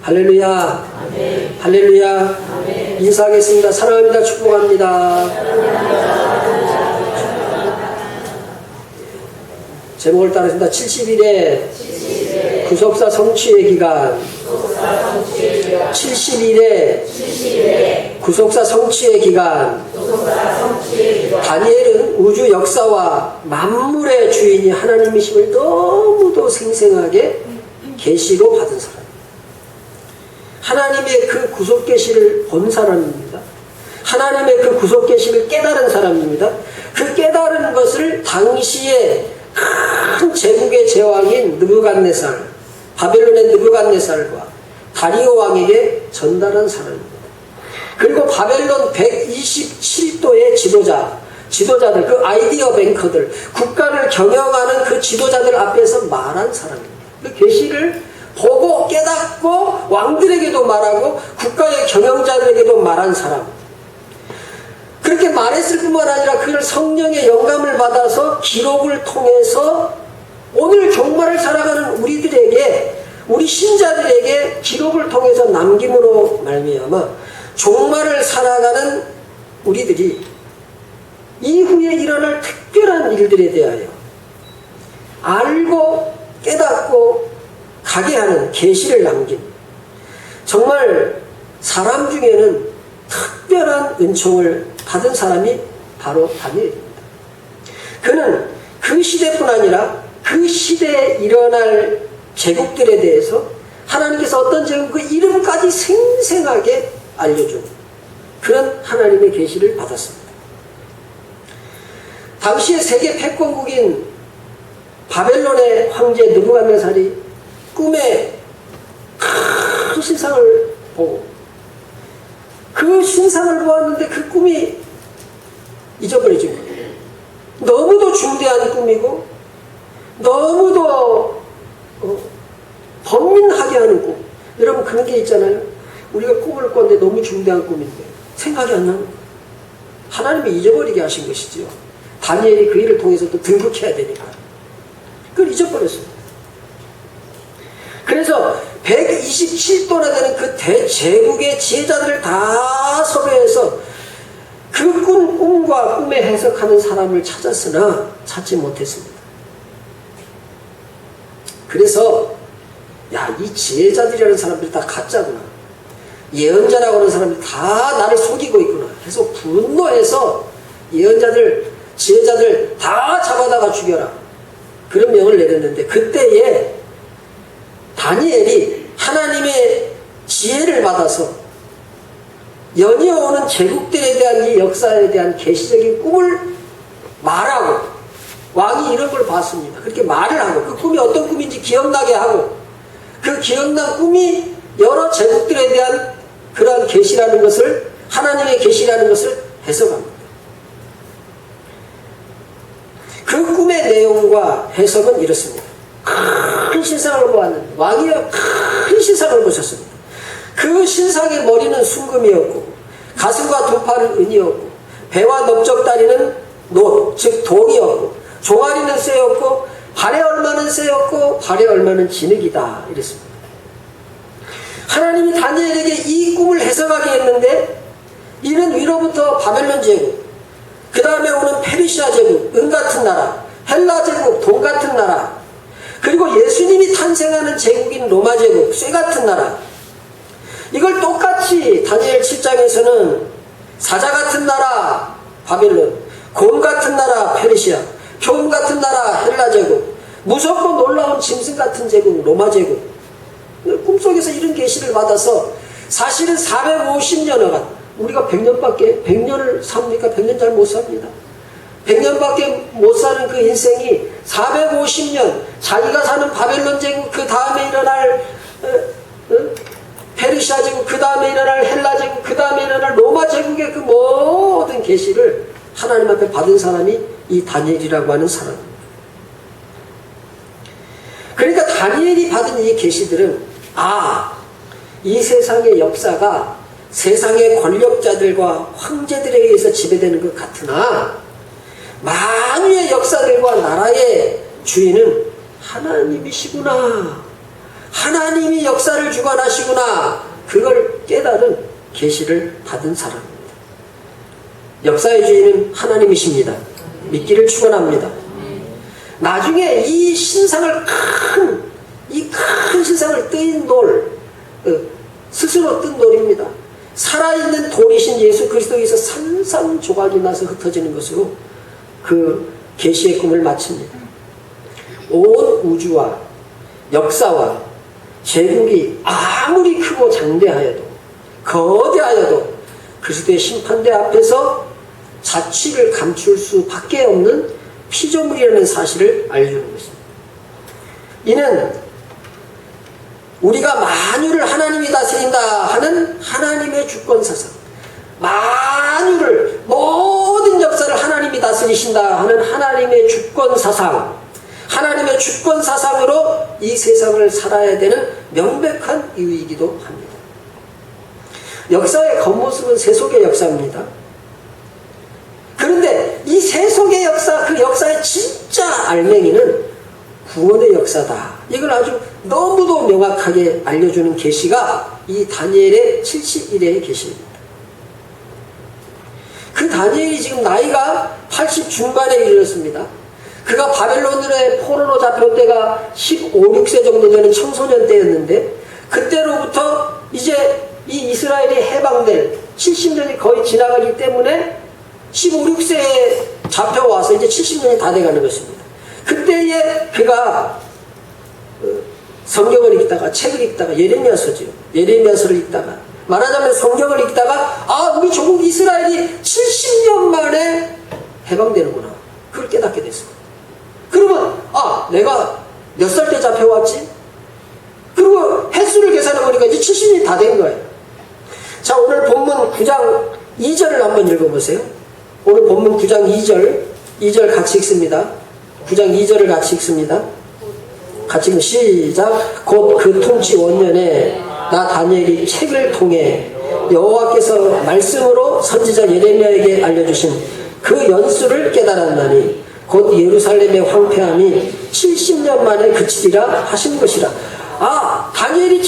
할렐루야. 아멘. 할렐루야. 아멘. 인사하겠습니다. 사랑합니다. 축복합니다. 제목을 따르겠습니다. 70일의 구속사 성취의 기간. 70일의 구속사 성취의 기간. 다니엘은 우주 역사와 만물의 주인이 하나님이심을 너무도 생생하게 계시로 받은 사람. 하나님의 그 구속 계시를 본 사람입니다. 하나님의 그 구속 계시를 깨달은 사람입니다. 그 깨달은 것을 당시에 큰 제국의 제왕인 느부갓네살, 바벨론의 느부갓네살과 다리오 왕에게 전달한 사람입니다. 그리고 바벨론 127도의 지도자들, 그 아이디어 뱅커들, 국가를 경영하는 그 지도자들 앞에서 말한 사람입니다. 그 계시를 보고 깨닫고 왕들에게도 말하고 국가의 경영자들에게도 말한 사람. 그렇게 말했을 뿐만 아니라 그를 성령의 영감을 받아서 기록을 통해서 오늘 종말을 살아가는 우리들에게, 우리 신자들에게 기록을 통해서 남김으로 말미암아 종말을 살아가는 우리들이 이후에 일어날 특별한 일들에 대하여 알고 깨닫고 가게 하는 계시를 남긴, 정말 사람 중에는 특별한 은총을 받은 사람이 바로 다니엘입니다. 그는 그 시대뿐 아니라 그 시대에 일어날 제국들에 대해서 하나님께서 어떤 제국 그 이름까지 생생하게 알려준 그런 하나님의 계시를 받았습니다. 당시의 세계 패권국인 바벨론의 황제 느부갓네살이 꿈에 큰 신상을 보고 그 신상을 보았는데 그 꿈이 잊어버려진 거예요. 너무도 중대한 꿈이고 너무도 번민하게 하는 꿈. 여러분 그런 게 있잖아요. 우리가 꿈을 꿨는데 너무 중대한 꿈인데 생각이 안 나는 거예요. 하나님이 잊어버리게 하신 것이죠. 다니엘이 그 일을 통해서 또 등극해야 되니까 그걸 잊어버렸어요. 그래서 127도나 되는 그 대제국의 지혜자들을 다 섭외해서 그 꿈과 꿈에 해석하는 사람을 찾았으나 찾지 못했습니다. 그래서 이 지혜자들이라는 사람들이 다 가짜구나, 예언자라고 하는 사람들이 다 나를 속이고 있구나 해서 분노해서 예언자들, 지혜자들 다 잡아다가 죽여라 그런 명을 내렸는데, 그때에 다니엘이 하나님의 지혜를 받아서 연이어오는 제국들에 대한 이 역사에 대한 계시적인 꿈을 말하고, 왕이 이런 걸 봤습니다. 그렇게 말을 하고 그 꿈이 어떤 꿈인지 기억나게 하고 그 기억난 꿈이 여러 제국들에 대한 그러한 계시라는 것을, 하나님의 계시라는 것을 해석합니다. 그 꿈의 내용과 해석은 이렇습니다. 큰 신상을 보았는데, 왕이 큰 신상을 보셨습니다. 그 신상의 머리는 순금이었고 가슴과 두 팔은 은이었고 배와 넓적다리는 놋, 즉 동이었고 종아리는 쇠였고 발에 얼마는 쇠였고 발에 얼마는 진흙이다 이랬습니다. 하나님이 다니엘에게 이 꿈을 해석하게 했는데, 이는 위로부터 바벨론 제국, 그 다음에 오는 페르시아 제국, 은 같은 나라, 헬라 제국, 동 같은 나라, 그리고 예수님이 탄생하는 제국인 로마 제국, 쇠 같은 나라, 이걸 똑같이 다니엘 7장에서는 사자 같은 나라 바벨론, 곰 같은 나라 페르시아, 교훈 같은 나라 헬라 제국, 무섭고 놀라운 짐승 같은 제국 로마 제국, 꿈속에서 이런 계시를 받아서 사실은 450년여간, 우리가 100년을 삽니까? 100년 잘 못 삽니다. 100년밖에 못 사는 그 인생이 450년, 자기가 사는 바벨론 제국, 그 다음에 일어날 페르시아 제국, 그 다음에 일어날 헬라 제국, 그 다음에 일어날 로마 제국의 그 모든 계시를 하나님 앞에 받은 사람이 이 다니엘이라고 하는 사람입니다. 그러니까 다니엘이 받은 이 계시들은, 이 세상의 역사가 세상의 권력자들과 황제들에 의해서 지배되는 것 같으나 만유의 역사들과 나라의 주인은 하나님이시구나, 하나님이 역사를 주관하시구나, 그걸 깨달은 계시를 받은 사람입니다. 역사의 주인은 하나님이십니다. 믿기를 축원합니다. 나중에 이 신상을 이 큰 신상을 뜬 돌, 스스로 뜬 돌입니다. 살아있는 돌이신 예수 그리스도에서 산산조각이 나서 흩어지는 것으로 그 계시의 꿈을 마칩니다. 온 우주와 역사와 제국이 아무리 크고 장대하여도, 거대하여도 그리스도의 심판대 앞에서 자취를 감출 수밖에 없는 피조물이라는 사실을 알려주는 것입니다. 이는 우리가 만유를 하나님이 다스린다 하는 하나님의 주권사상, 만유를, 모든 역사를 하나님이 다스리신다 하는 하나님의 주권사상, 하나님의 주권사상으로 이 세상을 살아야 되는 명백한 이유이기도 합니다. 역사의 겉모습은 세속의 역사입니다. 그런데 이 세속의 역사, 그 역사의 진짜 알맹이는 구원의 역사다. 이걸 아주 너무도 명확하게 알려주는 계시가 이 다니엘의 71회의 계시입니다. 그 다니엘이 지금 나이가 80 중반에 이르렀습니다. 그가 바벨론의 포로로 잡혀올 때가 15, 16세 정도 되는 청소년 때였는데, 그때로부터 이제 이 이스라엘이 해방될 70년이 거의 지나가기 때문에 15, 16세에 잡혀와서 이제 70년이 다 돼가는 것입니다. 그때에 그가 성경을 읽다가, 책을 읽다가, 예레미야서죠. 예레미야서를 읽다가, 말하자면 성경을 읽다가, 우리 조국 이스라엘이 70년 만에 해방되는구나, 그걸 깨닫게 됐습니다. 그러면 내가 몇 살 때 잡혀왔지? 그리고 횟수를 계산해보니까 이제 70년이 다 된 거예요. 자, 오늘 본문 9장 2절을 한번 읽어보세요. 오늘 본문 9장 2절 같이 읽습니다. 9장 2절을 같이 읽습니다. 같이 읽으면 시작. 곧 그 통치 원년에 나 다니엘이 책을 통해 여호와께서 말씀으로 선지자 예레미야에게 알려주신 그 연수를 깨달았나니 곧 예루살렘의 황폐함이 70년 만에 그치리라 하신 것이라. 다니엘이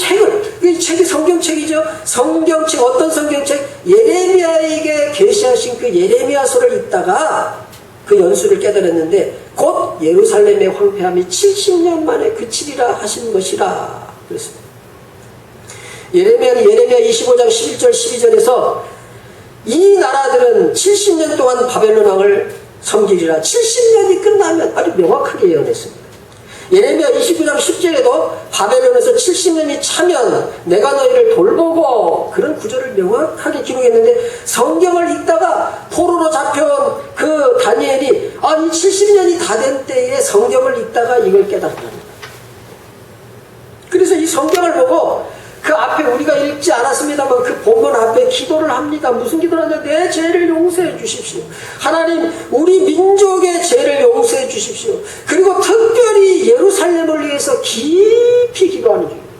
이 책이 성경책이죠. 성경책, 어떤 성경책? 예레미야에게 계시하신 그 예레미야서를 읽다가 그 연수를 깨달았는데, 곧 예루살렘의 황폐함이 70년 만에 그치리라 하신 것이라 그랬습니다. 예레미야는 예레미야 25장 11절 12절에서 이 나라들은 70년 동안 바벨론 왕을 섬기리라. 70년이 끝나면 아주 명확하게 예언했습니다. 예레미야 29장 10절에도 바벨론에서 70년이 차면 내가 너희를 돌보고, 그런 구절을 명확하게 기록했는데, 성경을 읽다가 포로로 잡혀온 그 다니엘이 이 70년이 다 된 때에 성경을 읽다가 이걸 깨달았답니다. 그래서 이 성경을 보고 그 앞에 우리가 읽지 않았습니다만 그 본문 앞에 기도를 합니다. 무슨 기도를 하냐? 내 죄를 용서해 주십시오. 하나님, 우리 민족의 죄를 용서해 주십시오. 그리고 특별히 예루살렘을 위해서 깊이 기도하는 중입니다.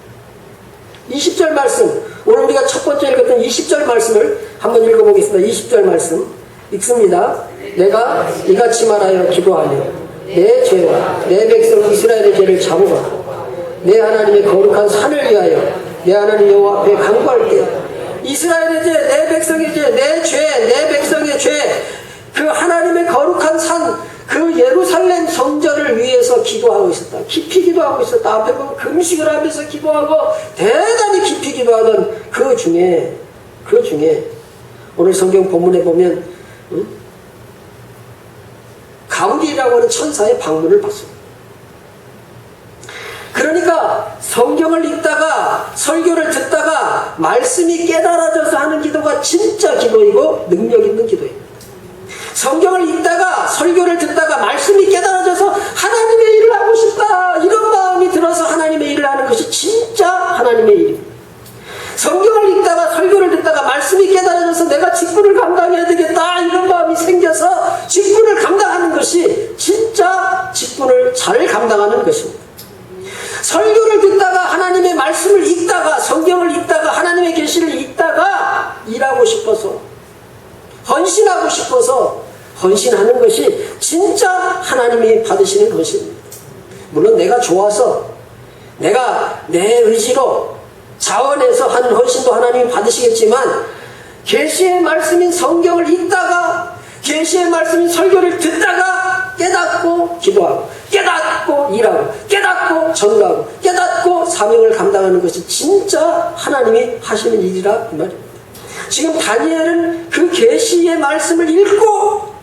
20절 말씀, 오늘 우리가 첫 번째 읽었던 20절 말씀을 한번 읽어보겠습니다. 20절 말씀 읽습니다. 내가 이같이 말하여 기도하며 내 죄와 내 백성 이스라엘의 죄를 잡으라. 내 하나님의 거룩한 산을 위하여 내 하나님 여호와 앞에 간구할 때, 이스라엘의 죄, 내 백성의 죄, 내 죄, 내 백성의 죄, 그 하나님의 거룩한 산, 그 예루살렘 성전을 위해서 기도하고 있었다. 깊이 기도하고 있었다. 앞에 보면 금식을 하면서 기도하고 대단히 깊이 기도하던 그 중에 오늘 성경 본문에 보면 가브리엘이라고 하는 천사의 방문을 받습니다. 그러니까 성경을 읽다가, 설교를 듣다가 말씀이 깨달아져서 하는 기도가 진짜 기도이고 능력 있는 기도입니다. 성경을 읽다가, 설교를 듣다가 말씀이 깨달아져서 하나님의 일을 하고 싶다, 이런 마음이 들어서 하나님의 일을 하는 것이 진짜 하나님의 일입니다. 성경을 읽다가, 설교를 듣다가 말씀이 깨달아져서 내가 직분을 감당해야 되겠다, 이런 마음이 생겨서 직분을 감당하는 것이 진짜 직분을 잘 감당하는 것입니다. 설교를 듣다가, 하나님의 말씀을 읽다가, 성경을 읽다가, 하나님의 계시를 읽다가 일하고 싶어서, 헌신하고 싶어서 헌신하는 것이 진짜 하나님이 받으시는 것입니다. 물론 내가 좋아서 내가 내 의지로 자원해서 한 헌신도 하나님이 받으시겠지만 계시의 말씀인 성경을 읽다가 계시의 말씀인 설교를 듣다가 깨닫고 기도하고 깨닫고 일하고 깨닫고 전도하고 깨닫고 사명을 감당하는 것이 진짜 하나님이 하시는 일이라 이 말입니다. 지금 다니엘은 그 계시의 말씀을 읽고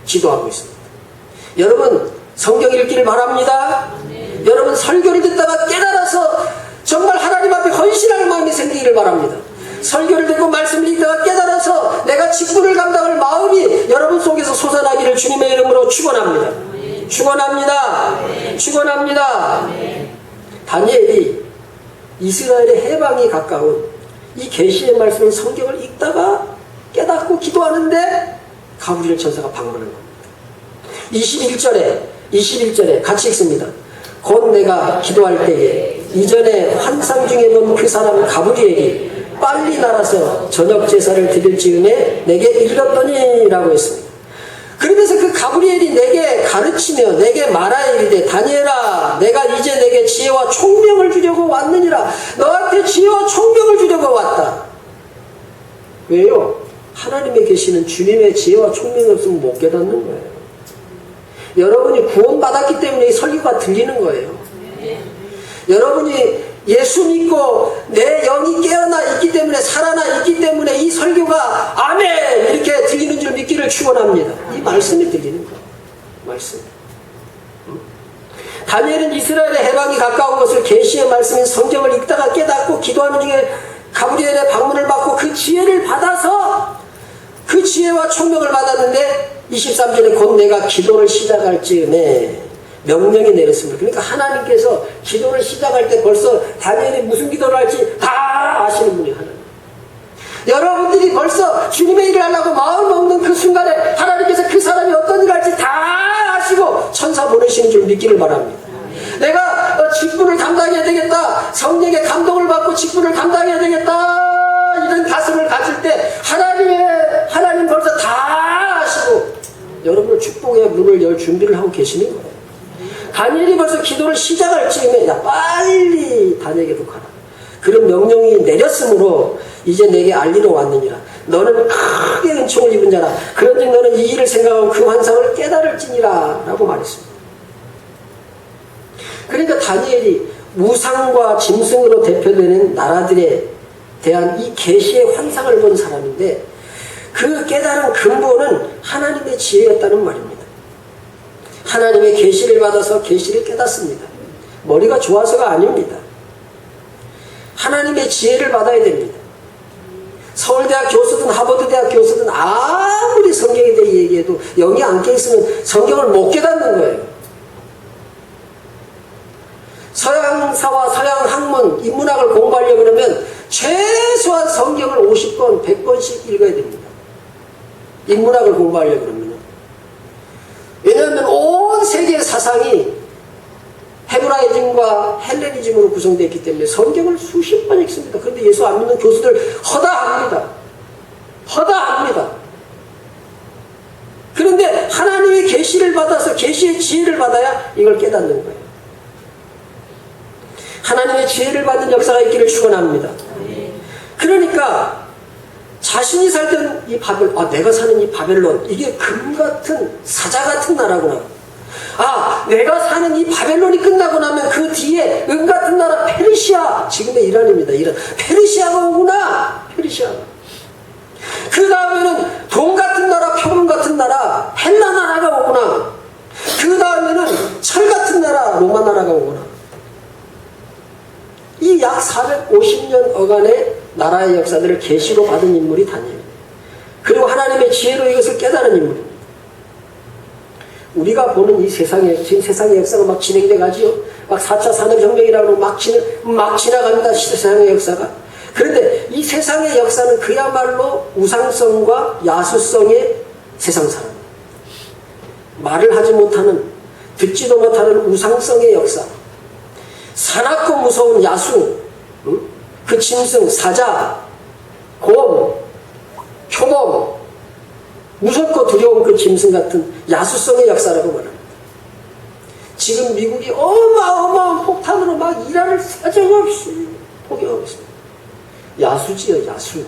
기도하고 있습니다. 여러분 성경 읽기를 바랍니다. 여러분 설교를 듣다가 깨달아서 정말 하나님 앞에 헌신할 마음이 생기기를 바랍니다. 설교를 듣고 말씀을 읽다가 깨달아서 내가 직분을 감당할 마음이 여러분 속에서 솟아나기를 주님의 이름으로 축원합니다. 축원합니다. 축원합니다. 다니엘이 이스라엘의 해방이 가까운 이 계시의 말씀인 성경을 읽다가 깨닫고 기도하는데 가브리엘 천사가 방문한 겁니다. 21절에 같이 읽습니다. 곧 내가 기도할 때에 이전에 환상 중에 본 그 사람 가브리엘이 빨리 날아서 저녁 제사를 드릴 즈음에 내게 이르렀더니 라고 했습니다. 그러면서 그 가브리엘이 내게 가르치며 내게 말하여 이르되 다니엘아 내가 이제 내게 지혜와 총명을 주려고 왔느니라. 너한테 지혜와 총명을 주려고 왔다. 왜요? 하나님의 계시는 주님의 지혜와 총명이 없으면 못 깨닫는 거예요. 여러분이 구원받았기 때문에 이 설교가 들리는 거예요. 여러분이 예수 믿고 내 영이 깨어나 있기 때문에 살아나 있기 때문에 이 설교가 아멘 이렇게 들리는 줄 믿기를 축원합니다. 이 말씀이 들리는 거예요. 말씀. 다니엘은 이스라엘의 해방이 가까운 것을 계시의 말씀인 성경을 읽다가 깨닫고 기도하는 중에 가브리엘의 방문을 받고 그 지혜를 받아서 그 지혜와 총명을 받았는데 23절에 곧 내가 기도를 시작할 즈음에 명령이 내렸습니다. 그러니까 하나님께서 기도를 시작할 때 벌써 다니엘이 무슨 기도를 할지 다 아시는 분이 하나님. 여러분들이 벌써 주님의 일을 하려고 마음 먹는 그 순간에 하나님께서 그 사람이 어떤 일을 할지 다 아시고 천사 보내시는 줄 믿기를 바랍니다. 내가 직분을 감당해야 되겠다. 성령의 감동을 받고 직분을 감당해야 되겠다. 이런 가슴을 가질 때 하나님 벌써 다 아시고 여러분을 축복의 문을 열 준비를 하고 계시는 거예요. 다니엘이 벌써 기도를 시작할 즈음에 야 빨리 다니엘에게도 가라. 그런 명령이 내렸으므로 이제 내게 알리러 왔느니라. 너는 크게 은총을 입은 자라. 그런즉 너는 이 일을 생각하고 그 환상을 깨달을지니라 라고 말했습니다. 그러니까 다니엘이 우상과 짐승으로 대표되는 나라들에 대한 이 계시의 환상을 본 사람인데 그 깨달은 근본은 하나님의 지혜였다는 말입니다. 하나님의 계시를 받아서 계시를 깨닫습니다. 머리가 좋아서가 아닙니다. 하나님의 지혜를 받아야 됩니다. 서울대학 교수든 하버드대학 교수든 아무리 성경에 대해 얘기해도 영이 안 깨있으면 성경을 못 깨닫는 거예요. 서양사와 서양 학문, 인문학을 공부하려고 그러면 최소한 성경을 50번, 100번씩 읽어야 됩니다. 인문학을 공부하려고 그러면. 왜냐하면 온 세계의 사상이 헤브라이즘과 헬레니즘으로 구성되어 있기 때문에 성경을 수십 번 읽습니다. 그런데 예수 안 믿는 교수들 허다합니다. 허다합니다. 그런데 하나님의 계시를 받아서 계시의 지혜를 받아야 이걸 깨닫는 거예요. 하나님의 지혜를 받는 역사가 있기를 축원합니다. 그러니까 자신이 살던 이 내가 사는 이 바벨론 이게 금 같은 사자 같은 나라구나. 내가 사는 이 바벨론이 끝나고 나면 그 뒤에 은 같은 나라 페르시아, 지금의 이란입니다. 이란 페르시아가 오구나. 페르시아가. 그 다음에는 돈 같은 나라, 표범 같은 나라 헬라 나라가 오구나. 그 다음에는 철 같은 나라 로마 나라가 오구나. 이 약 450년 어간의 나라의 역사들을 계시로 받은 인물이 다니엘. 그리고 하나님의 지혜로 이것을 깨달은 인물입니다. 우리가 보는 이 지금 세상의 역사가 막 진행돼 가지요. 막 4차 산업혁명이라고 막 지나갑니다. 세상의 역사가. 그런데 이 세상의 역사는 그야말로 우상성과 야수성의 세상 사람. 말을 하지 못하는, 듣지도 못하는 우상성의 역사. 사납고 무서운 야수, 그 짐승, 사자, 곰, 표범, 무섭고 두려운 그 짐승 같은 야수성의 역사라고 말합니다. 지금 미국이 어마어마한 폭탄으로 막 이란을 사정없이 포격하고 있습니다. 야수지요, 야수.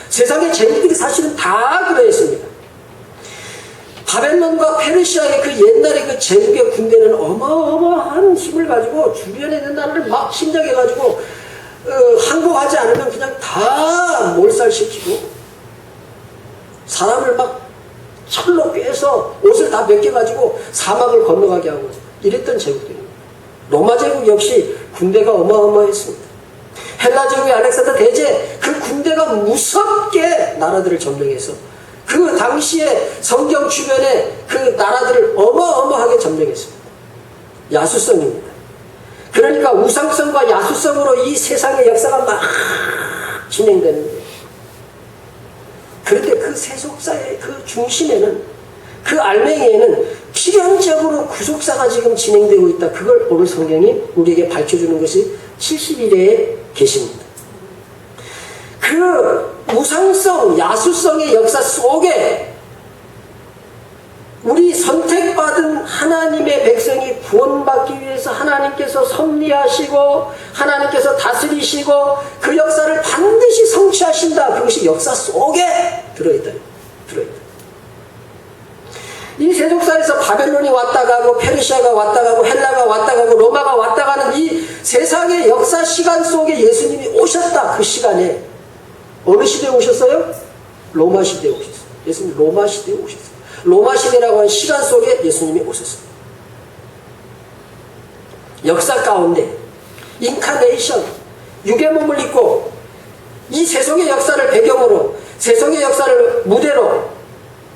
세상의 제국들이 사실은 다 그러했습니다. 바벨론과 페르시아의 그 옛날의 그 제국의 군대는 어마어마한 힘을 가지고 주변에 있는 나라를 막 침략해가지고 항복하지 않으면 그냥 다 몰살시키고 사람을 막 철로 꿰서 옷을 다 벗겨가지고 사막을 건너가게 하고 이랬던 제국들입니다. 로마 제국 역시 군대가 어마어마했습니다. 헬라 제국의 알렉산더 대제 그 군대가 무섭게 나라들을 점령해서 그 당시에 성경 주변에 그 나라들을 어마어마하게 점령했습니다. 야수성입니다. 그러니까 우상성과 야수성으로 이 세상의 역사가 막 진행되는데, 그런데 그 세속사의 그 중심에는, 그 알맹이에는 필연적으로 구속사가 지금 진행되고 있다. 그걸 오늘 성경이 우리에게 밝혀주는 것이 70일의 계시입니다. 그 우상성, 야수성의 역사 속에 우리 선택받은 하나님의 백성이 구원받기 위해서 하나님께서 섭리하시고 하나님께서 다스리시고 그 역사를 반드시 성취하신다. 그것이 역사 속에 들어있다. 이 세속사에서 바벨론이 왔다 가고 페르시아가 왔다 가고 헬라가 왔다 가고 로마가 왔다 가는 이 세상의 역사 시간 속에 예수님이 오셨다. 그 시간에 어느 시대에 오셨어요? 로마 시대에 오셨어요. 예수님 로마 시대에 오셨어요. 로마 시대라고 하는 시간 속에 예수님이 오셨어요. 역사 가운데 인카네이션, 육의 몸을 입고 이 세속의 역사를 배경으로, 세속의 역사를 무대로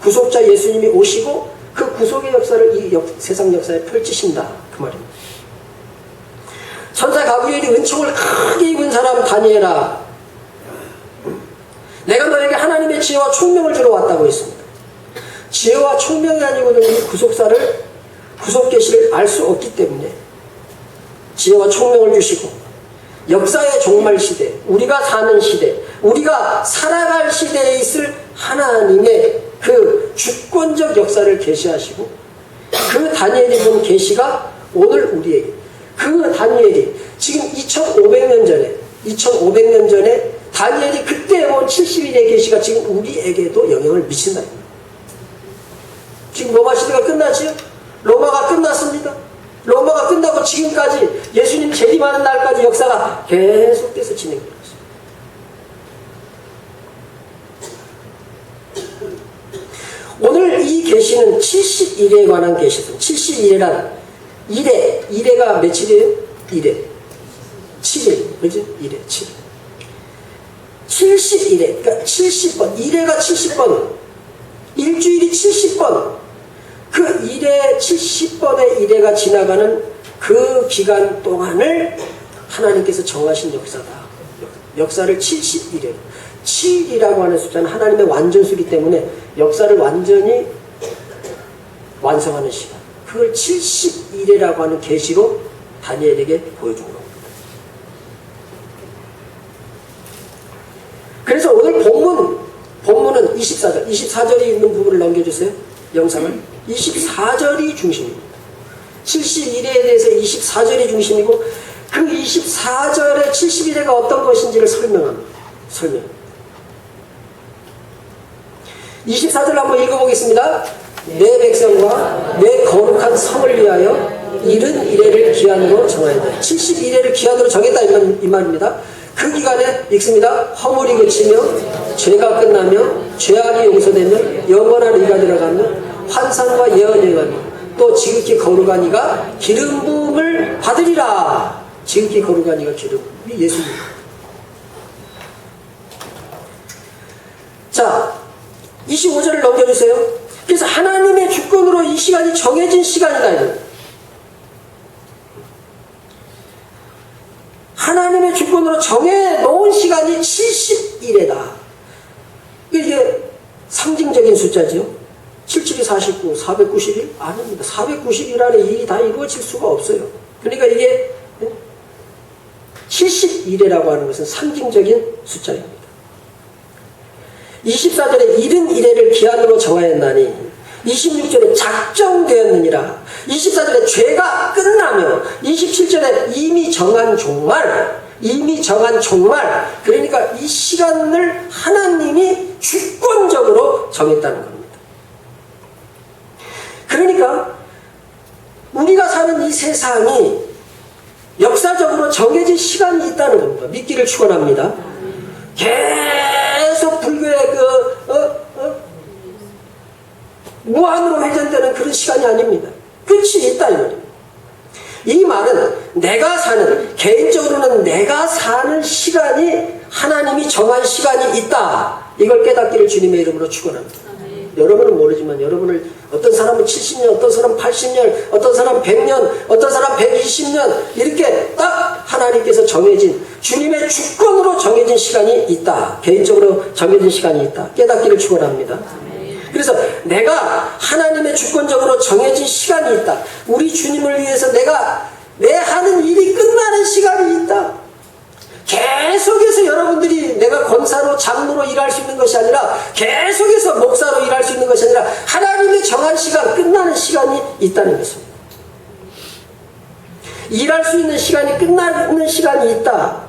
구속자 예수님이 오시고 그 구속의 역사를 이 세상 역사에 펼치신다. 그 말입니다. 천사 가브리엘이 은총을 크게 입은 사람 다니엘아, 내가 너에게 하나님의 지혜와 총명을 주러 왔다고 했습니다. 지혜와 총명이 아니고는 이 구속사를, 구속 계시를 알 수 없기 때문에 지혜와 총명을 주시고 역사의 종말 시대, 우리가 사는 시대, 우리가 살아갈 시대에 있을 하나님의 그 주권적 역사를 계시하시고 그 다니엘이 본 계시가 오늘 우리에게, 그 다니엘이 지금 2500년 전에 다니엘이 그때 본 70일의 계시가 지금 우리에게도 영향을 미친다. 지금 로마 시대가 끝나지요? 로마가 끝났습니다. 로마가 끝나고 지금까지 예수님 재림하는 날까지 역사가 계속돼서 진행되고 있습니다. 오늘 이 계시는 70일에 관한 계시입니다. 70일이란 일해가 며칠이에요? 일해 7일, 그죠? 일해 7일. 70일에, 그러니까 70번, 일해가 70번, 일주일이 70번, 그 일해 70번의 일해가 지나가는 그 기간 동안을 하나님께서 정하신 역사다. 역사를 70일에, 7이라고 하는 숫자는 하나님의 완전수이기 때문에 역사를 완전히 완성하는 시간, 그걸 70일이라고 하는 계시로 다니엘에게 보여준 겁니다. 그래서 오늘 본문은 24절이 있는 부분을 넘겨주세요. 영상을. 24절이 중심입니다. 71회에 대해서 24절이 중심이고 그 24절의 71회가 어떤 것인지를 설명합니다. 24절 한번 읽어보겠습니다. 내 백성과 내 거룩한 성을 위하여 70일을 기한으로 정하였다. 71회를 기한으로 정했다 이 말입니다. 그 기간에 읽습니다. 허물이 그치며 죄가 끝나며 죄악이 용서되며 영원한 의가 들어가며 환상과 예언이 가며 또 지극히 거룩한 이가 기름 부음을 받으리라. 지극히 거룩한 이가 기름 부음이 예수입니다. 자, 25절을 넘겨주세요. 그래서 하나님의 주권으로 이 시간이 정해진 시간이다. 하나님의 주권으로 정해놓은 시간이 70일이다. 이게 상징적인 숫자죠. 77이 49, 491? 아닙니다. 490일 안에 일이 다 이루어질 수가 없어요. 그러니까 이게 70일이라고 하는 것은 상징적인 숫자입니다. 24절에 70일을 기한으로 정하였나니 26절에 작정되었느니라. 24절에 죄가 끝나며 27절에 이미 정한 종말, 이미 정한 종말. 그러니까 이 시간을 하나님이 주권적으로 정했다는 겁니다. 그러니까 우리가 사는 이 세상이 역사적으로 정해진 시간이 있다는 겁니다. 믿기를 축원합니다. 계속 불교의 무한으로 회전되는 그런 시간이 아닙니다. 끝이 있다 이 말입니다. 이 말은 내가 사는, 개인적으로는 내가 사는 시간이 하나님이 정한 시간이 있다. 이걸 깨닫기를 주님의 이름으로 축원합니다. 여러분은 모르지만 여러분을 어떤 사람은 70년, 어떤 사람은 80년, 어떤 사람은 100년, 어떤 사람은 120년 이렇게 딱 하나님께서 정해진 주님의 주권으로 정해진 시간이 있다. 개인적으로 정해진 시간이 있다. 깨닫기를 축원합니다. 그래서 내가 하나님의 주권적으로 정해진 시간이 있다. 우리 주님을 위해서 내가 내 하는 일이 끝나는 시간이 있다. 계속해서 여러분들이 내가 권사로 장로로 일할 수 있는 것이 아니라 계속해서 목사로 일할 수 있는 것이 아니라 하나님의 정한 시간, 끝나는 시간이 있다는 것입니다. 일할 수 있는 시간이 끝나는 시간이 있다.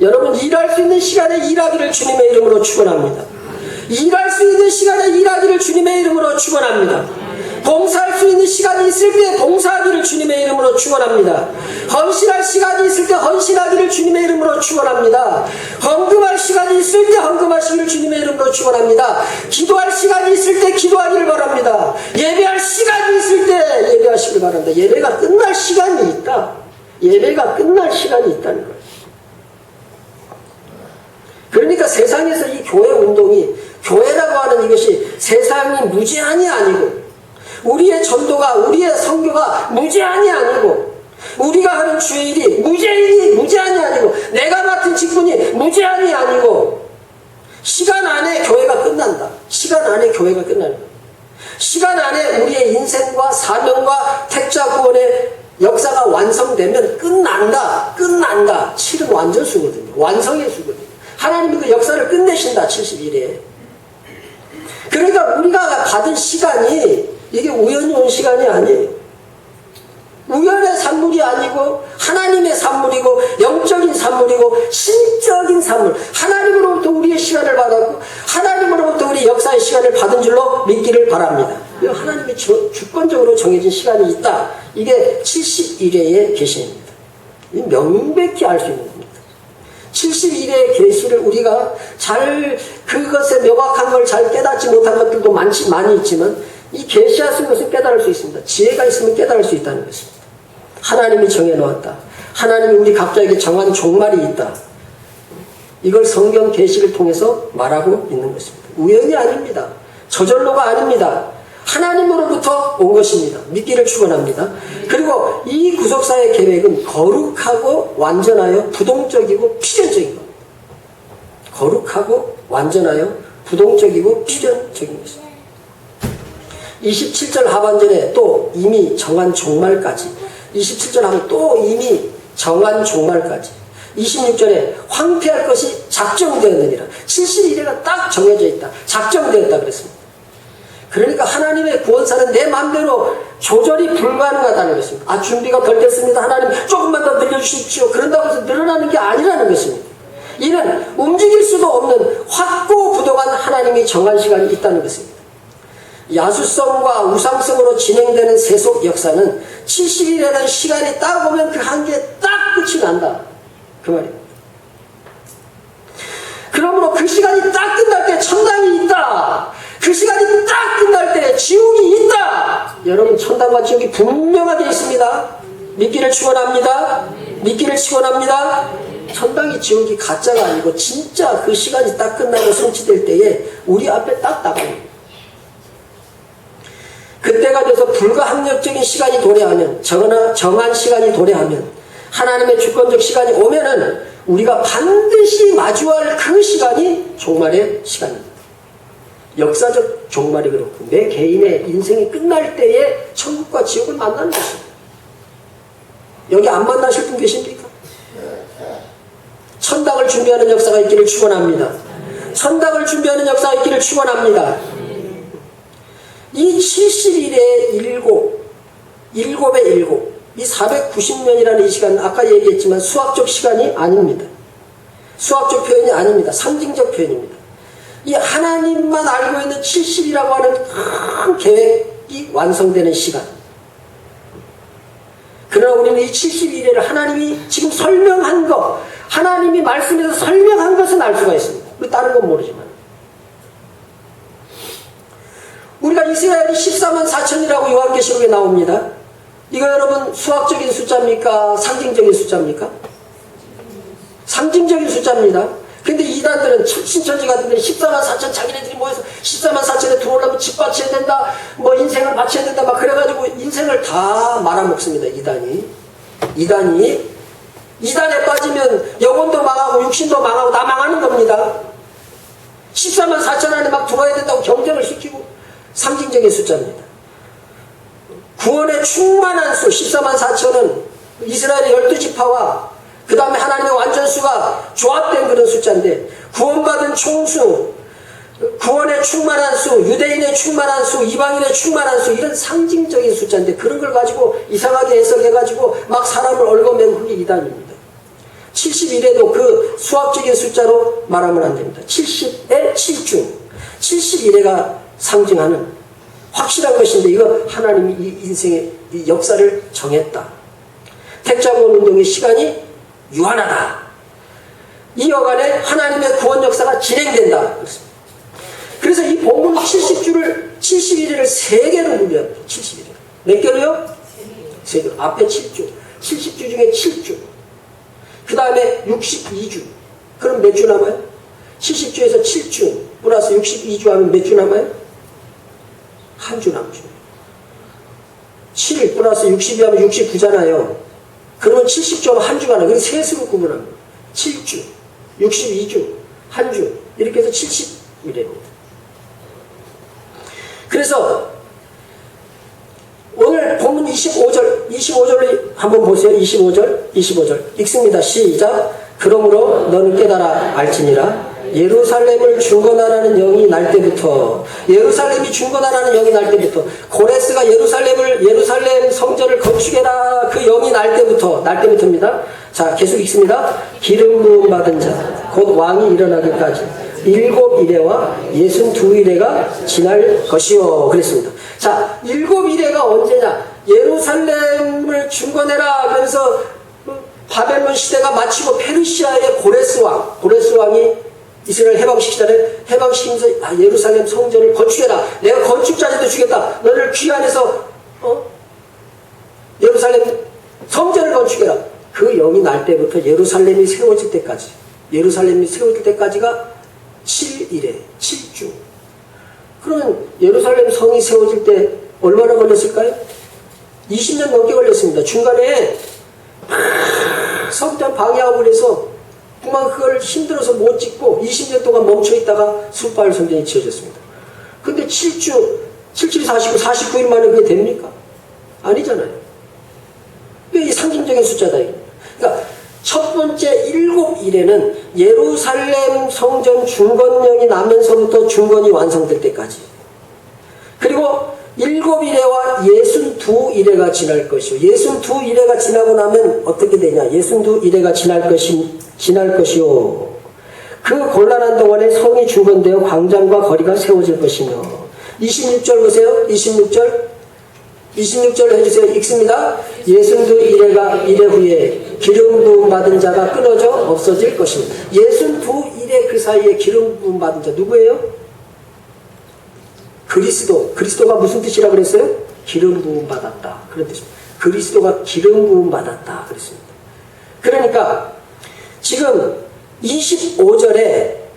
여러분 일할 수 있는 시간에 일하기를 주님의 이름으로 축원합니다. 일할 수 있는 시간에 일하기를 주님의 이름으로 축원합니다. 봉사할 수 있는 시간이 있을 때 봉사하기를 주님의 이름으로 축원합니다. 헌신할 시간이 있을 때 헌신하기를 주님의 이름으로 축원합니다. 헌금할 시간이 있을 때 헌금하시기를 주님의 이름으로 축원합니다. 기도할 시간이 있을 때 기도하기를 바랍니다. 예배할 시간이 있을 때 예배하시길 바랍니다. 예배가 끝날 시간이 있다. 예배가 끝날 시간이 있다는 거예요. 그러니까 세상에서 이 교회 운동이, 교회라고 하는 이것이 세상이 무제한이 아니고 우리의 전도가, 우리의 선교가 무제한이 아니고 우리가 하는 주일이 무제한이 아니고 내가 맡은 직분이 무제한이 아니고 시간 안에 교회가 끝난다. 시간 안에 교회가 끝나는 거예요. 시간 안에 우리의 인생과 사명과 택자 구원의 역사가 완성되면 끝난다. 7은 완전수거든요. 완성의 수거든요. 하나님이 그 역사를 끝내신다. 70일에. 그러니까 우리가 받은 시간이 이게 우연히 온 시간이 아니에요. 우연의 산물이 아니고 하나님의 산물이고 영적인 산물이고 신적인 산물. 하나님으로부터 우리의 시간을 받았고 하나님으로부터 우리 역사의 시간을 받은 줄로 믿기를 바랍니다. 하나님이 주권적으로 정해진 시간이 있다. 이게 70일의 계시입니다. 명백히 알 수 있는 겁니다. 70일의 계시를 우리가 잘 그것의 명확한 걸 잘 깨닫지 못한 것들도 많이 있지만 이 계시하신 것을 깨달을 수 있습니다. 지혜가 있으면 깨달을 수 있다는 것입니다. 하나님이 정해놓았다. 하나님이 우리 각자에게 정한 종말이 있다. 이걸 성경 계시를 통해서 말하고 있는 것입니다. 우연이 아닙니다. 저절로가 아닙니다. 하나님으로부터 온 것입니다. 믿기를 축원합니다. 그리고 이 구속사의 계획은 거룩하고 완전하여 부동적이고 필연적인 겁니다. 거룩하고 완전하여 부동적이고 필연적인 것입니다. 27절 하반절에 또 이미 정한 종말까지, 27절 하면 또 이미 정한 종말까지, 26절에 황폐할 것이 작정되었느니라. 70일에가 딱 정해져 있다. 작정되었다 그랬습니다. 그러니까 하나님의 구원사는 내 마음대로 조절이 불가능하다는 것입니다. 아, 준비가 덜 됐습니다. 하나님 조금만 더 늘려주십시오. 그런다고 해서 늘어나는 게 아니라는 것입니다. 이는 움직일 수도 없는 확고부동한 하나님이 정한 시간이 있다는 것입니다. 야수성과 우상성으로 진행되는 세속 역사는 70일이라는 시간이 딱 오면 그 한계에 딱 끝이 난다. 그 말입니다. 그러므로 그 시간이 딱 끝날 때 천당이 있다. 그 시간이 딱 끝날 때 지옥이 있다. 여러분, 천당과 지옥이 분명하게 있습니다. 믿기를 축원합니다. 믿기를 축원합니다. 천당이 지옥이 가짜가 아니고 진짜 그 시간이 딱 끝나고 성취될 때에 우리 앞에 딱 나갑니다. 그때가 돼서 불가항력적인 시간이 도래하면, 정한 시간이 도래하면, 하나님의 주권적 시간이 오면은 우리가 반드시 마주할 그 시간이 종말의 시간입니다. 역사적 종말이 그렇고 내 개인의 인생이 끝날 때에 천국과 지옥을 만나는 것입니다. 여기 안 만나실 분 계십니까? 천당을 준비하는 역사가 있기를 축원합니다. 천당을 준비하는 역사가 있기를 축원합니다. 이 70일의 일곱의 일곱, 이 490년이라는 이 시간, 아까 얘기했지만 수학적 시간이 아닙니다. 수학적 표현이 아닙니다. 상징적 표현입니다. 이 하나님만 알고 있는 70이라고 하는 큰 계획이 완성되는 시간. 그러나 우리는 이 70일을 하나님이 지금 설명한 것, 하나님이 말씀에서 설명한 것은 알 수가 있습니다. 우리 다른 건 모르지만. 우리가 이스라엘이 14만 4천이라고 요한계시록에 나옵니다. 이거 여러분 수학적인 숫자입니까? 상징적인 숫자입니까? 상징적인 숫자입니다. 근데 이단들은 신천지 같은 데는 14만 4천 자기네들이 모여서 14만 4천에 들어오려면 집 바쳐야 된다, 뭐 인생을 바쳐야 된다, 막 그래가지고 인생을 다 말아먹습니다. 이단에 빠지면 영혼도 망하고 육신도 망하고 다 망하는 겁니다. 14만 4천 안에 막 들어와야 된다고 경쟁을 시키고. 상징적인 숫자입니다. 구원의 충만한 수 14만 4천은 이스라엘의 12지파와 그 다음에 하나님의 완전수가 조합된 그런 숫자인데, 구원받은 총수, 구원의 충만한 수, 유대인의 충만한 수, 이방인의 충만한 수, 이런 상징적인 숫자인데 그런 걸 가지고 이상하게 해석해가지고 막 사람을 얽어매고 그게 이단입니다. 71에도 그 수학적인 숫자로 말하면 안 됩니다. 70의 7중, 71회가 상징하는 확실한 것인데, 이거 하나님이 이 인생의 이 역사를 정했다. 택자권 운동의 시간이 유한하다. 이 여간에 하나님의 구원 역사가 진행된다. 그래서 이 본문 71회를 3개로 분류합니다. 71회. 몇 개로요? 3개로. 앞에 7주. 70주 중에 7주. 그 다음에 62주. 그럼 몇 주 남아요? 70주에서 7주 플러스 62주 하면 몇 주 남아요? 한 주 남죠. 7 플러스 62 하면 69잖아요. 그러면 70주 하면 한 주가 나요. 그래서 셋으로 구분합니다. 7주, 62주, 한 주. 이렇게 해서 70일입니다. 그래서 오늘 본문 25절을 한번 보세요. 25절 읽습니다. 시작. 그러므로 너는 깨달아 알지니라. 예루살렘을 중건하라는 영이 날 때부터, 예루살렘이 중건하라는 영이 날 때부터, 고레스가 예루살렘 성전을 건축해라 그 영이 날 때부터입니다. 자, 계속 읽습니다. 기름 부음 받은 자 곧 왕이 일어나기까지 7일에와 62일에가 지날 것이요. 그랬습니다. 자, 7일에가 언제냐? 예루살렘을 중건해라. 그래서 바벨론 시대가 마치고 페르시아의 고레스 왕이 이스라엘 해방시키잖아요. 해방시키면서 예루살렘 성전을 건축해라. 내가 건축자재도 주겠다. 너를 귀환해서 예루살렘 성전을 건축해라. 그 영이 날 때부터 예루살렘이 세워질 때까지가 7일에 7주. 그러면 예루살렘 성이 세워질 때 얼마나 걸렸을까요? 20년 넘게 걸렸습니다. 중간에 성전 방해하고 그래서 그만 그걸 힘들어서 못 짓고 20년 동안 멈춰있다가 숫바알 성전이 지어졌습니다. 근데 7주, 77, 49, 49일 만에 그게 됩니까? 아니잖아요. 이 상징적인 숫자다. 그러니까 첫 번째 7일에는 예루살렘 성전 중건령이 나면서부터 중건이 완성될 때까지, 그리고 7일에와 62일에가 지날 것이요. 62일에가 지나고 나면 어떻게 되냐? 62일에가 지날 것이요. 그 곤란한 동안에 성이 중건되어 광장과 거리가 세워질 것이며. 26절 보세요. 26절 해주세요. 읽습니다. 62일에 후에 기름 부음 받은 자가 끊어져 없어질 것입니다. 62일에 그 사이에 기름 부음 받은 자 누구예요? 그리스도가 무슨 뜻이라고 그랬어요? 기름 부음 받았다. 그런 뜻입니다. 그리스도가 기름 부음 받았다. 그랬습니다. 그러니까 지금 25절로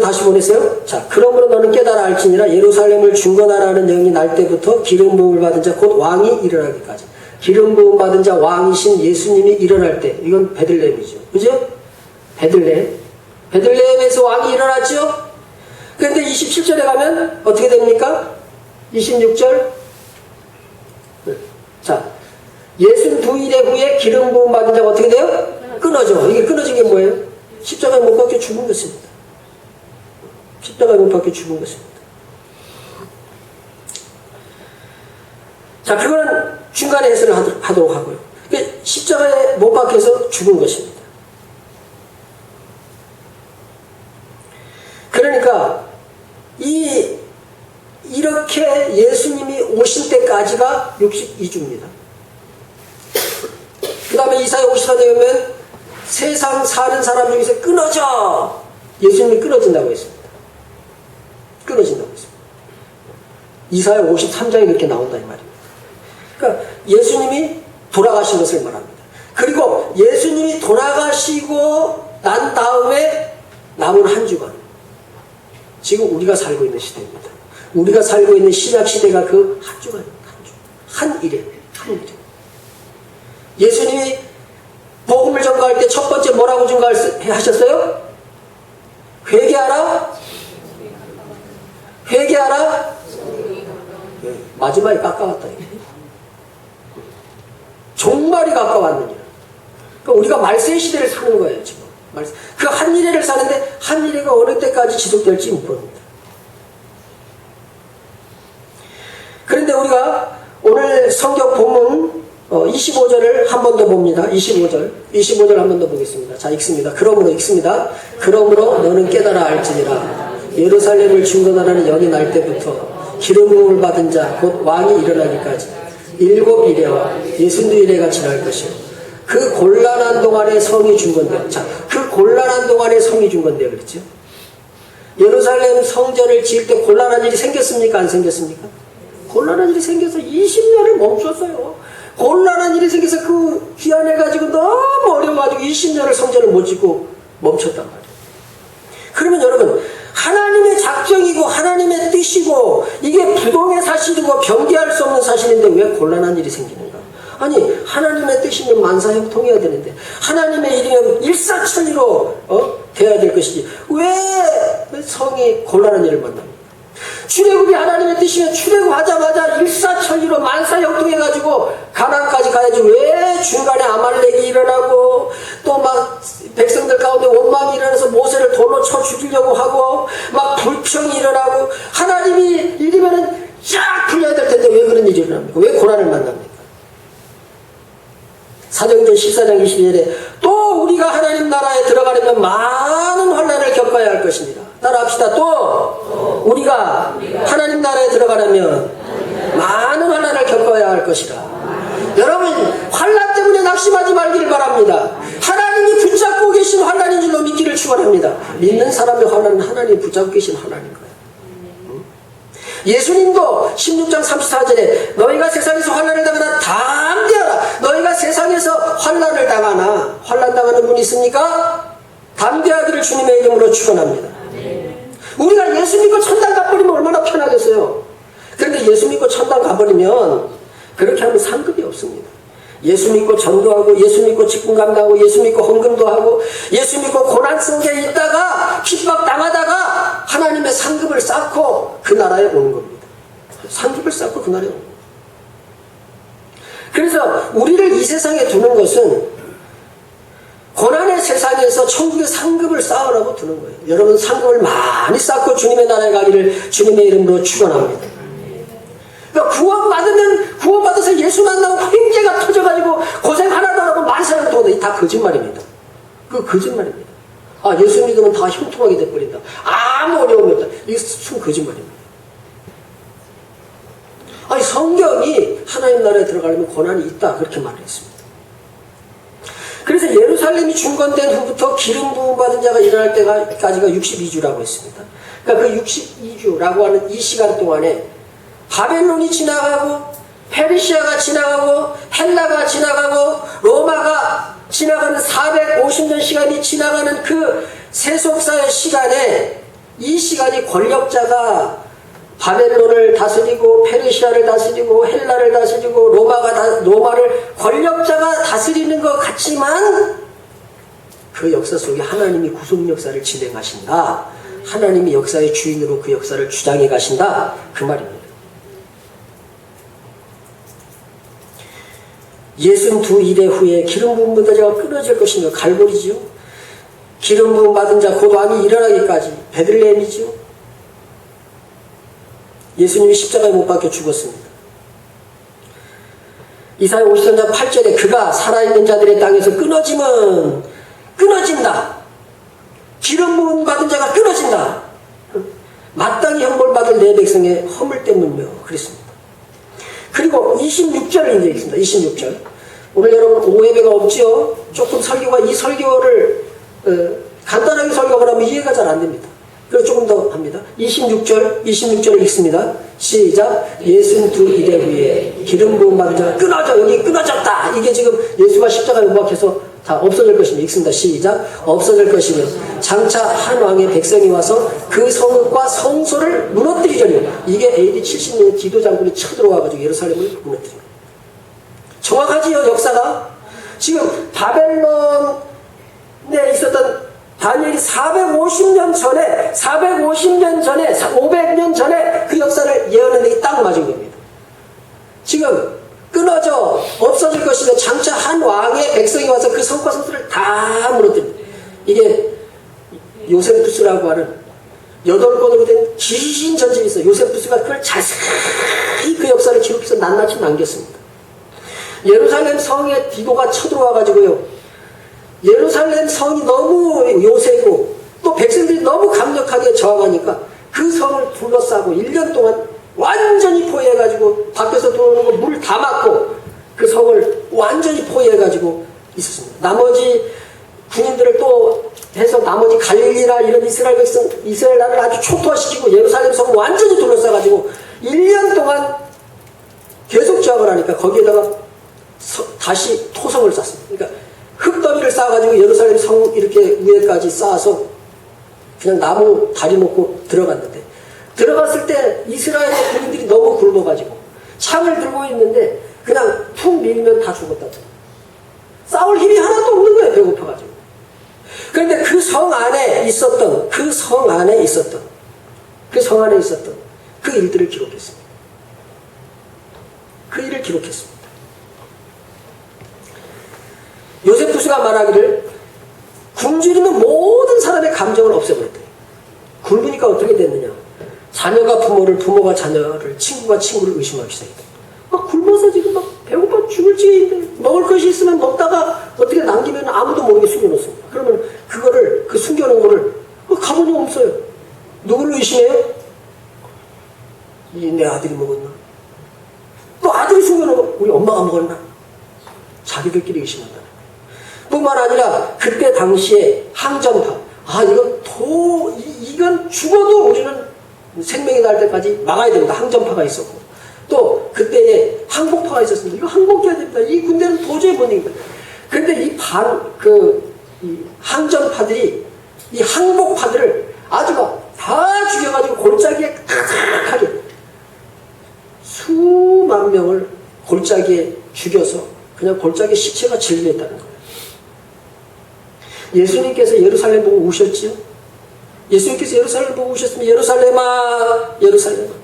다시 보냈어요. 자, 그러므로 너는 깨달아 알지니라. 예루살렘을 중건하라는 영이 날 때부터 기름 부음을 받은 자 곧 왕이 일어나기까지. 기름 부음 받은 자 왕이신 예수님이 일어날 때, 이건 베들레헴이죠. 그죠? 베들레헴에서 왕이 일어났죠? 그런데 27절에 가면 어떻게 됩니까? 26절. 자, 62일에 후에 기름 부음 받은 자가 어떻게 돼요? 끊어져. 이게 끊어진 게 뭐예요? 십자가에 못 박혀 죽은 것입니다. 십자가에 못 박혀 죽은 것입니다. 자, 그거는 중간에 해설을 하도록 하고요. 십자가에 못 박혀서 죽은 것입니다. 그러니까 이렇게 예수님이 오실 때까지가 62주입니다. 그 다음에 이사야 54장에 보면 세상 사는 사람 중에서 끊어져! 예수님이 끊어진다고 했습니다. 끊어진다고 했습니다. 이사야 53장에 그렇게 나온다 이 말입니다. 그러니까 예수님이 돌아가신 것을 말합니다. 그리고 예수님이 돌아가시고 난 다음에 남은 한 주간, 지금 우리가 살고 있는 시대입니다. 우리가 살고 있는 신약 시대가 그 한 주간입니다. 한 일에, 한 일에. 예수님이 복음을 전가할 때 첫 번째 뭐라고 전가하셨어요? 회개하라? 회개하라? 네, 마지막에 가까웠다. 종말이 가까웠느니라. 그러니까 우리가 말세의 시대를 사는 거예요, 지금. 그 한 일회를 사는데 한 일회가 어느 때까지 지속될지 모릅니다. 그런데 우리가 오늘 성경 본문 25절을 한 번 더 봅니다. 25절 한 번 더 보겠습니다. 자, 읽습니다. 읽습니다. 그러므로 너는 깨달아 알지니라. 예루살렘을 중건하라는 연이 날 때부터 기름 부음을 받은 자 곧 왕이 일어나기까지 7 이래와 60 이래가 지날 것이요. 그 곤란한 동안에 성이 중건되어. 자, 그 곤란한 동안에 성이 중건되어 그랬죠. 예루살렘 성전을 지을 때 곤란한 일이 생겼습니까? 안 생겼습니까? 곤란한 일이 생겨서 20년을 멈췄어요. 곤란한 일이 생겨서 그 귀환해가지고 너무 어려워가지고 20년을 성전을 못 짓고 멈췄단 말이에요. 그러면 여러분, 하나님의 작정이고 하나님의 뜻이고 이게 부동의 사실이고 변개할 수 없는 사실인데 왜 곤란한 일이 생기는가? 아니, 하나님의 뜻이면 만사형통해야 되는데 하나님의 일이면 일사천리로 돼야 될 것이지 왜 성이 곤란한 일을 만납니까? 출애굽이 하나님의 뜻이면 출애굽하자마자 일사천리로 만사형통해가지고 가나안까지 가야지 왜 중간에 아말렉이 일어나고 또 막 백성들 가운데 원망이 일어나서 모세를 돌로 쳐 죽이려고 하고 막 불평이 일어나고 하나님이 일이면은 쫙 풀려야 될 텐데 왜 그런 일이 일어납니까? 왜 고난을 만납니까? 사도행전 14장 22절에 또 우리가 하나님 나라에 들어가려면 많은 환난을 겪어야 할 것입니다. 따라합시다. 또 우리가 하나님 나라에 들어가려면 많은 환난을 겪어야 할 것이라. 여러분, 환난 때문에 낙심하지 말기를 바랍니다. 하나님이 붙잡고 계신 환난인 줄로 믿기를 축원합니다. 믿는 사람의 환난은 하나님이 붙잡고 계신 환난인 거예요. 예수님도 16장 34절에 너희가 세상에서 환난을 당하나 담대하라. 너희가 세상에서 환난을 당하나 환난 당하는 분이 있습니까? 담대하기를 주님의 이름으로 축원합니다. 우리가 예수 믿고 천당 가버리면 얼마나 편하겠어요. 그런데 예수 믿고 천당 가버리면 그렇게 하면 상급이 없습니다. 예수 믿고 전도하고 예수 믿고 직분 감당하고 예수 믿고 헌금도 하고 예수 믿고 고난 속에 있다가 핍박 당하다가 하나님의 상급을 쌓고 그 나라에 오는 겁니다. 상급을 쌓고 그 나라에 오는 겁니다. 그래서 우리를 이 세상에 두는 것은 고난의 세상에서 천국의 상급을 쌓으라고 두는 거예요. 여러분, 상급을 많이 쌓고 주님의 나라에 가기를 주님의 이름으로 축원합니다. 그러니까 구원받아서 예수 만나고 횡재가 터져가지고 고생 하나도 안 하고 만사를 도다. 다 거짓말입니다. 그 거짓말입니다. 아, 예수 믿으면 다 형통하게 돼버린다. 아무 어려움이 없다. 이게 순 거짓말입니다. 아니, 성경이 하나님 나라에 들어가려면 고난이 있다. 그렇게 말했습니다. 그래서 예루살렘이 중건된 후부터 기름 부음 받은 자가 일어날 때까지가 62주라고 했습니다. 그러니까 그 62주라고 하는 이 시간 동안에 바벨론이 지나가고 페르시아가 지나가고 헬라가 지나가고 로마가 지나가는 450년 시간이 지나가는 그 세속사의 시간에 이 시간이 권력자가 바벨론을 다스리고 페르시아를 다스리고 헬라를 다스리고 로마를 권력자가 다스리는 것 같지만 그 역사 속에 하나님이 구속 역사를 진행하신다. 하나님이 역사의 주인으로 그 역사를 주장해 가신다. 그 말입니다. 62일의 후에 기름 부음 받은 자가 끊어질 것이며 갈보리지요. 기름 부음 받은 자 곧 왕이 일어나기까지 베들레헴이지요. 예수님이 십자가에 못 박혀 죽었습니다. 이사야 53장 8절에 그가 살아있는 자들의 땅에서 끊어지면 끊어진다. 기름 부음 받은 자가 끊어진다. 마땅히 형벌받을 내 백성의 허물 때문이며 그랬습니다. 그리고 26절을 이제 읽습니다. 26절. 오늘 여러분 오해배가 없지요. 조금 설교가 이 설교를 간단하게 설교를 하면 이해가 잘 안 됩니다. 그래서 조금 더 합니다. 26절을 읽습니다. 시작. 62일의 후에 기름 부음 받은 자가 끊어져. 여기 끊어졌다. 이게 지금 예수가 십자가에 못 박혀서 다 없어질 것입니다. 읽습니다. 시작. 없어질 것이며 장차 한 왕의 백성이 와서 그 성읍과 성소를 무너뜨리려니. 이게 AD 70년 디도 장군이 쳐들어와가지고 예루살렘을 무너뜨립니다. 정확하지요, 역사가. 지금 바벨론에 있었던 다니엘이 450년 전에 500년 전에 그 역사를 예언했는데 딱 맞은 겁니다. 지금 끊어져 없어질 것이며 장차 한 왕의 백성이 와서 그 성과 성소를 다 무너뜨립니다. 이게 요세푸스라고 하는 8권으로 된 긴 전집이 있어요. 요세푸스가 그걸 자세히 그 역사를 기록해서 낱낱이 남겼습니다. 예루살렘 성에 디도가 쳐들어와가지고요. 예루살렘 성이 너무 요새고 또 백성들이 너무 강력하게 저항하니까 그 성을 둘러싸고 1년 동안 완전히 포위해가지고 밖에서 들어오는 거 물 다 막고 그 성을 완전히 포위해가지고 있었습니다. 나머지 군인들을 또 해서 나머지 갈릴리나 이런 이스라엘 백성, 이스라엘 나라를 아주 초토화시키고 예루살렘 성을 완전히 둘러싸가지고 1년 동안 계속 저항을 하니까 거기에다가 다시 토성을 쌓습니다. 그러니까 흙더미를 쌓아가지고 예루살렘 성 이렇게 위에까지 쌓아서 그냥 나무 다리 놓고 들어갔는데 들어갔을 때 이스라엘의 군인들이 너무 굶어가지고 창을 들고 있는데 그냥 툭 밀면 다 죽었다. 싸울 힘이 하나도 없는 거예요. 배고파가지고. 그런데 그 성 안에 있었던 그 일들을 기록했습니다. 그 일을 기록했습니다. 요세푸스가 말하기를 굶주리는 모든 사람의 감정을 없애버렸대요. 굶으니까 어떻게 됐느냐. 자녀가 부모를, 부모가 자녀를, 친구가 친구를 의심하기 시작했다. 막 굶어서 지금 막 배고파 죽을 지경인데 먹을 것이 있으면 먹다가 어떻게 남기면 아무도 모르게 숨겨놓습니다. 그러면 그거를, 그 숨겨놓은 거를 가보니 없어요. 누구를 의심해요? 내 아들이 먹었나? 또 아들이 숨겨놓은 거 우리 엄마가 먹었나? 자기들끼리 의심한다. 뿐만 아니라 그때 당시에 항전파, 이건 죽어도 우리는 생명이 날 때까지 막아야 됩니다. 항전파가 있었고 또 그때에 항복파가 있었습니다. 이거 항복해야 됩니다. 이 군대는 도저히 못 이깁니다. 그런데 이 항전파들이 이 항복파들을 아주 다 죽여가지고 골짜기에 가득하게 수만 명을 골짜기에 죽여서 그냥 골짜기 시체가 진리했다는 거예요. 예수님께서 예루살렘 보고 우셨지요? 예수님께서 예루살렘 보고 우셨으면 예루살렘아 예루살렘아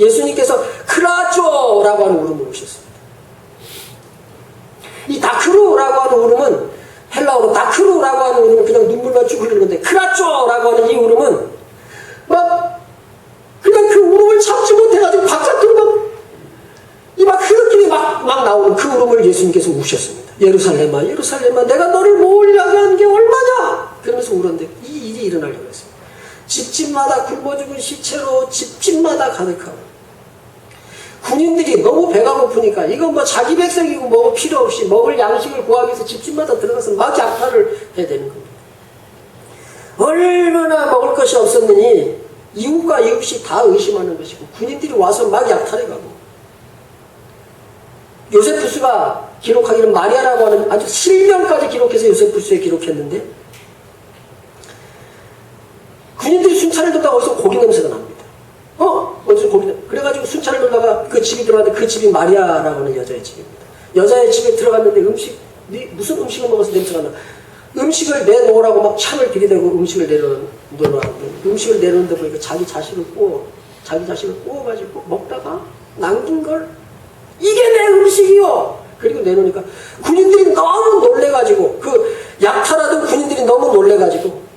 예수님께서 크라조라고 하는 울음을 우셨습니다. 이 다크루라고 하는 울음은 헬라어로 다크루라고 하는 울음은 그냥 눈물만 쭉 흘리는 건데 크라조라고 하는 이 울음은 그냥 그 울음을 참지 못해가지고 바깥으로 막 흐느낌이 막 나오는 그 울음을 예수님께서 우셨습니다. 예루살렘아 예루살렘아 내가 너를 모으려고 하는 게 얼마냐 그러면서 울었는데 이 일이 일어나려고 했어요. 집집마다 굶어 죽은 시체로 집집마다 가득하고 군인들이 너무 배가 고프니까 이건 자기 백성이고 뭐 필요 없이 먹을 양식을 구하기 위해서 집집마다 들어가서 막 약탈을 해야 되는 겁니다. 얼마나 먹을 것이 없었느니 이웃과 이웃이 다 의심하는 것이고 군인들이 와서 막 약탈해가고 요세푸스가 기록하기는 마리아라고 하는 아주 실명까지 기록해서 요세푸스에 기록했는데 군인들이 순찰을 돌다가 어디서 고기 냄새가 납니다. 어디서 고기 냄새. 그래가지고 순찰을 돌다가 그 집이 들어갔는데 그 집이 마리아라고 하는 여자의 집입니다. 여자의 집에 들어갔는데 무슨 음식을 먹어서 냄새가 나. 음식을 내놓으라고 막 창을 들이대고 음식을 내놓으라고. 음식을 내놓는데 보니까 자기 자식을 구워가지고 먹다가 남긴 걸 이게 내 음식이요! 그리고 내놓으니까 군인들이 너무 놀래가지고 그 약탈하던 군인들이 너무 놀래가지고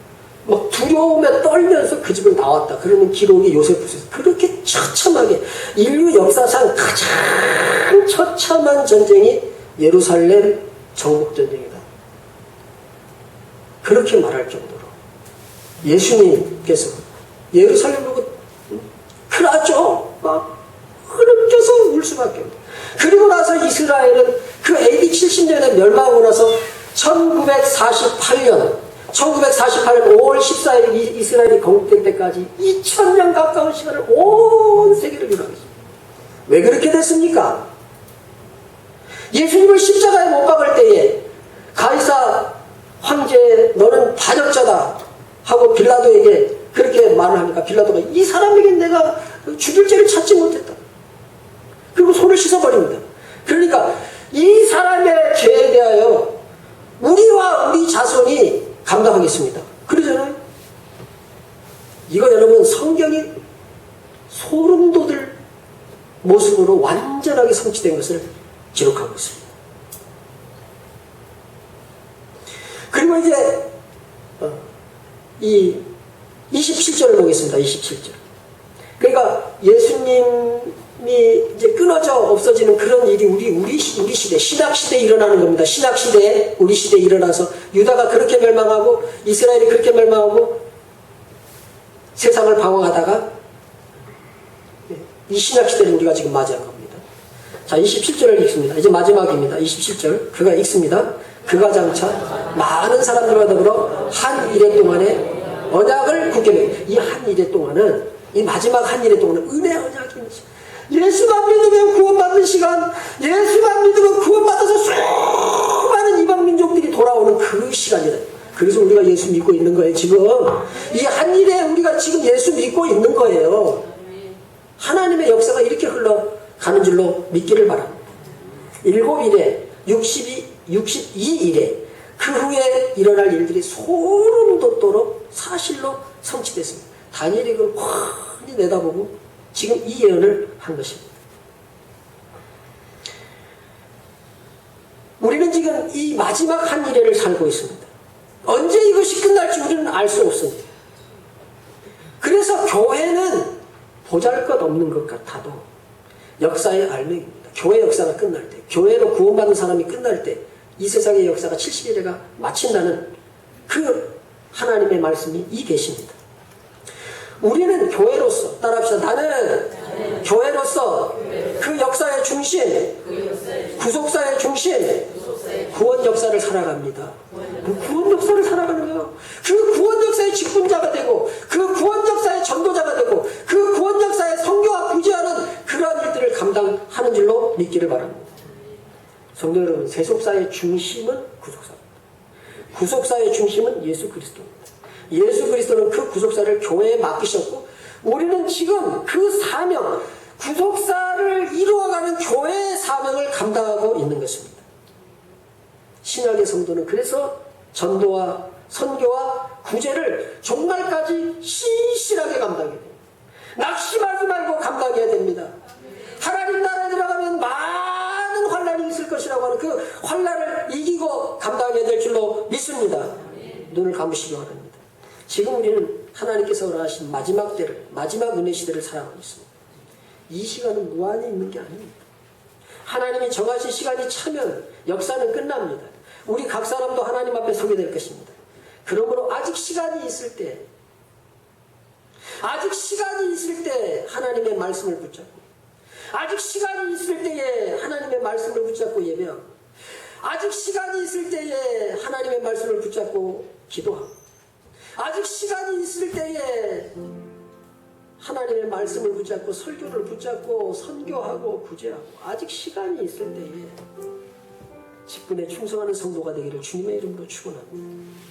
막 두려움에 떨면서 그 집을 나왔다. 그러는 기록이 요세푸스에서 그렇게 처참하게 인류 역사상 가장 처참한 전쟁이 예루살렘 정복전쟁이다. 그렇게 말할 정도로 예수님께서 예루살렘 보고 그러죠. 막 흐느껴서 울 수밖에 없다. 그리고 나서 이스라엘은 그 AD 70년에 멸망하고 나서 1948년 5월 14일 이스라엘이 건국될 때까지 2000년 가까운 시간을 온 세계를 유랑했습니다. 왜 그렇게 됐습니까? 예수님을 십자가에 못 박을 때에 가이사 황제 너는 반역자다 하고 빌라도에게 그렇게 말을 하니까 빌라도가 이 사람에게 내가 죽일 죄를 찾지 못했다. 그리고 손을 씻어버립니다. 그러니까 이 사람의 죄에 대하여 우리와 우리 자손이 감당하겠습니다. 그러잖아요. 이거 여러분 성경이 소름 돋을 모습으로 완전하게 성취된 것을 기록하고 있습니다. 그리고 이제 이 27절을 보겠습니다. 27절. 그러니까 예수님이 이제 끊어져 없어지는 그런 일이 우리 시대, 신학 시대에 일어나는 겁니다. 신학 시대에, 우리 시대에 일어나서 유다가 그렇게 멸망하고 이스라엘이 그렇게 멸망하고 세상을 방황하다가 이 신학 시대를 우리가 지금 맞이한 겁니다. 자, 27절을 읽습니다. 이제 마지막입니다. 27절. 그가 읽습니다. 그가 장차 많은 사람들과 더불어 한 일해 동안에 언약을 굳게 맺. 이 한 일해 동안은, 이 마지막 한 일해 동안은 은혜 언약입니다. 예수만 믿으면 구원받는 시간, 예수만 믿으면 구원받아서 수많은 이방 민족들이 돌아오는 그 시간이다. 그래서 우리가 예수 믿고 있는 거예요. 지금 이 한 일에 우리가 지금 예수 믿고 있는 거예요. 하나님의 역사가 이렇게 흘러가는 줄로 믿기를 바랍니다. 7일에 62일에 그 후에 일어날 일들이 소름 돋도록 사실로 성취됐습니다. 다니엘이 그걸 훤히 내다보고 지금 이 예언을 한 것입니다. 우리는 지금 이 마지막 한 일회를 살고 있습니다. 언제 이것이 끝날지 우리는 알 수 없습니다. 그래서 교회는 보잘것없는 것 같아도 역사의 알맹입니다. 교회 역사가 끝날 때, 교회로 구원받는 사람이 끝날 때 이 세상의 역사가 70일회가 마친다는 그 하나님의 말씀이 이 계십니다. 우리는 교회로서, 따라합시다. 나는 교회로서 그 역사의 중심, 구속사의 중심, 구원 역사를 살아갑니다. 그 구원 역사를 살아가는 거예요. 그 구원 역사의 직분자가 되고, 그 구원 역사의 전도자가 되고, 그 구원 역사의 선교와 구제하는 그러한 일들을 감당하는 줄로 믿기를 바랍니다. 성도 여러분, 세속사의 중심은 구속사입니다. 구속사의 중심은 예수 그리스도입니다. 예수 그리스도는 그 구속사를 교회에 맡기셨고, 우리는 지금 그 사명, 구속사를 이루어가는 교회의 사명을 감당하고 있는 것입니다. 신약의 성도는 그래서 전도와 선교와 구제를 종말까지 신실하게 감당해야 됩니다. 낙심하지 말고 감당해야 됩니다. 하나님 나라에 들어가면 많은 환난이 있을 것이라고 하는 그 환난을 이기고 감당해야 될 줄로 믿습니다. 눈을 감으시기 바랍니다. 지금 우리는 하나님께서 허락하신 마지막 때를, 마지막 은혜 시대를 살아가고 있습니다. 이 시간은 무한히 있는 게 아닙니다. 하나님이 정하신 시간이 차면 역사는 끝납니다. 우리 각 사람도 하나님 앞에 서게 될 것입니다. 그러므로 아직 시간이 있을 때 하나님의 말씀을 붙잡고, 아직 시간이 있을 때에 하나님의 말씀을 붙잡고 예배하고, 아직 시간이 있을 때에 하나님의 말씀을 붙잡고 기도하고, 아직 시간이 있을 때에 하나님의 말씀을 붙잡고 설교를 붙잡고 선교하고 구제하고, 아직 시간이 있을 때에 직분에 충성하는 성도가 되기를 주님의 이름으로 축원합니다.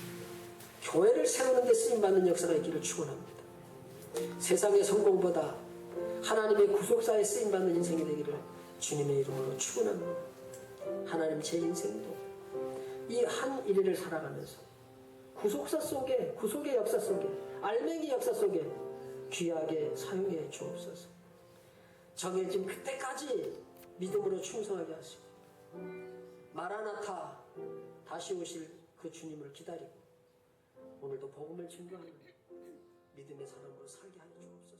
교회를 세우는 데 쓰임받는 역사가 있기를 축원합니다. 세상의 성공보다 하나님의 구속사에 쓰임받는 인생이 되기를 주님의 이름으로 축원합니다. 하나님, 제 인생도 이 한 일회를 살아가면서 구속사 속에, 구속의 역사 속에, 알맹이 역사 속에 귀하게 사용해 주옵소서. 정해진 그때까지 믿음으로 충성하게 하시고, 마라나타, 다시 오실 그 주님을 기다리고 오늘도 복음을 증거하는 믿음의 사람으로 살게 하여 주옵소서.